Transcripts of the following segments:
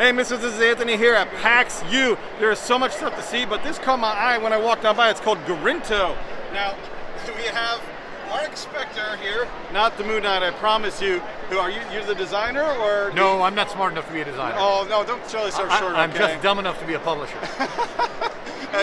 Hey, Mrs. This is Anthony here at PAX U. There is so much stuff to see, but this caught my eye when I walked on by. It's called Gorinto. Now, we have Mark Spector here, not the Moon Knight, I promise you. Who are you? You're the designer, or? No, I'm not smart enough to be a designer. Oh, no, don't show this so short, I'm okay? just dumb enough to be a publisher.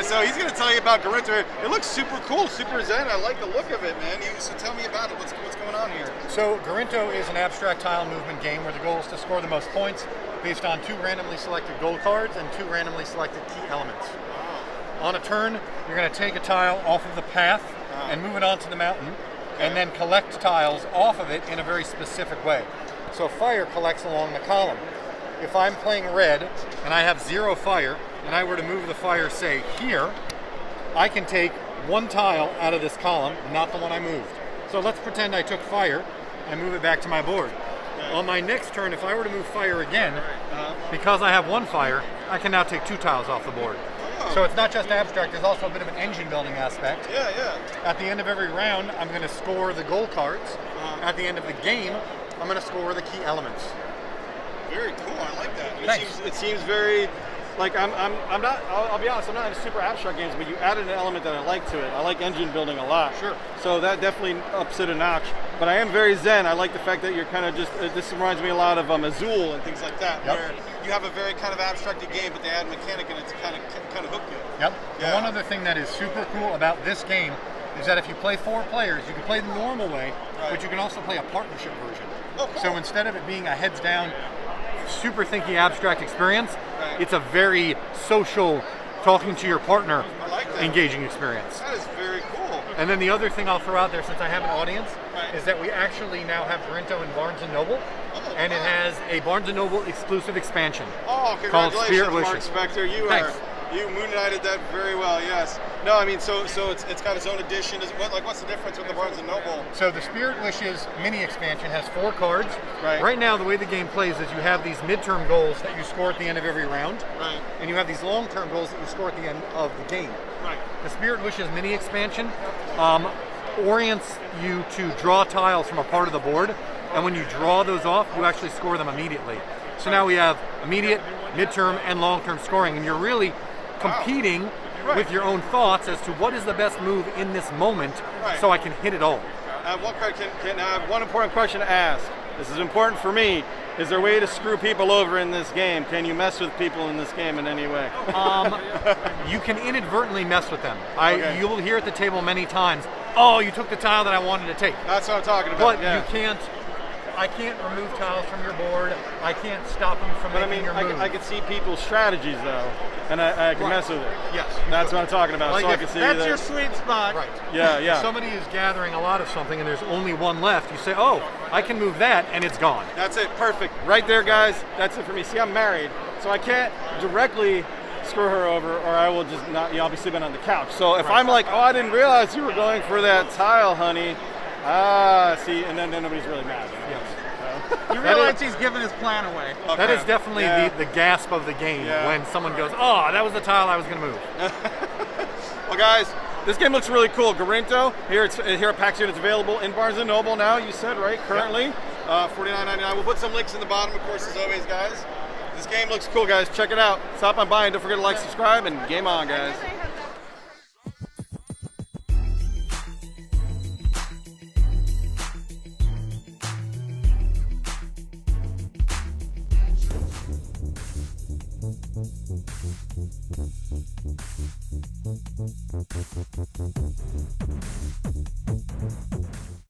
So he's going to tell you about Gorinto. It looks super cool, super zen. I like the look of it, man. So tell me about it. What's going on here? So Gorinto is an abstract tile movement game where the goal is to score the most points based on 2 randomly selected goal cards and 2 randomly selected key elements. On a turn, you're going to take a tile off of the path and move it onto the mountain, and then collect tiles off of it in a very specific way. So fire collects along the column. If I'm playing red and I have 0 fire, and I were to move the fire, say, here, I can take 1 tile out of this column, not the one I moved. So let's pretend I took fire and move it back to my board. On my next turn, if I were to move fire again, because I have 1 fire, I can now take 2 tiles off the board. So it's not just abstract, there's also a bit of an engine building aspect. Yeah, yeah. At the end of every round, I'm going to score the goal cards. At the end of the game, I'm going to score the key elements. Very cool, I like that. Thanks. It seems very, like, I'm not, I'll be honest, I'm not into super abstract games, but you added an element that I like to it. I like engine building a lot. Sure. So that definitely ups it a notch. But I am very zen. I like the fact that you're kind of just, this reminds me a lot of Azul and things like that, where you have a very kind of abstracted game, but they add mechanic in it to kind of hook you. Yep. Yeah. And one other thing that is super cool about this game is that if you play 4 players, you can play the normal way, but you can also play a partnership version. Oh, cool. So instead of it being a heads down, super thinky abstract experience, it's a very social, talking to your partner, engaging experience. That is very cool. And then the other thing I'll throw out there, since I have an audience, is that we actually now have Gorinto in Barnes & Noble, and it has a Barnes & Noble exclusive expansion. Oh, called congratulations, Spirit Mark Wishes. Spector. You Moon Knighted that very well, yes. No, I mean, so it's got its own edition. What's the difference with the Barnes & Noble? So the Spirit Wishes mini expansion has 4 cards. Right. Now, the way the game plays is you have these midterm goals that you score at the end of every round. Right. And you have these long-term goals that you score at the end of the game. Right. The Spirit Wishes mini expansion orients you to draw tiles from a part of the board, and when you draw those off, you actually score them immediately. So now we have immediate, midterm, and long-term scoring, and you're really competing with your own thoughts as to what is the best move in this moment, so I can hit it all. I have one important question to ask. This is important for me. Is there a way to screw people over in this game? Can you mess with people in this game in any way? You can inadvertently mess with them. You will hear at the table many times, oh, you took the tile that I wanted to take. That's what I'm talking about. But you can't. I can't remove tiles from your board. I can't stop you from making your move. I can see people's strategies though, and I can mess with it. Yes. That's what I'm talking about. Like so I can see That's your sweet spot. Right. Yeah, yeah. If somebody is gathering a lot of something and there's only 1 left, you say, oh, I can move that, and it's gone. That's it. Perfect. Right there, guys. That's it for me. See, I'm married, so I can't directly screw her over, or I will just not. I'll be sleeping on the couch. So if I'm like, oh, I didn't realize you were going for that tile, honey. See, and then nobody's really mad. Yes. You realize he's giving his plan away. Okay. That is definitely the gasp of the game when someone goes, oh, that was the tile I was going to move. Well, guys, this game looks really cool. Gorinto, here at PAX U, it's available in Barnes & Noble now, you said, right, currently? $49.99. We'll put some links in the bottom, of course, as always, guys. This game looks cool, guys. Check it out. Stop on by, and don't forget to like, subscribe, and game on, guys.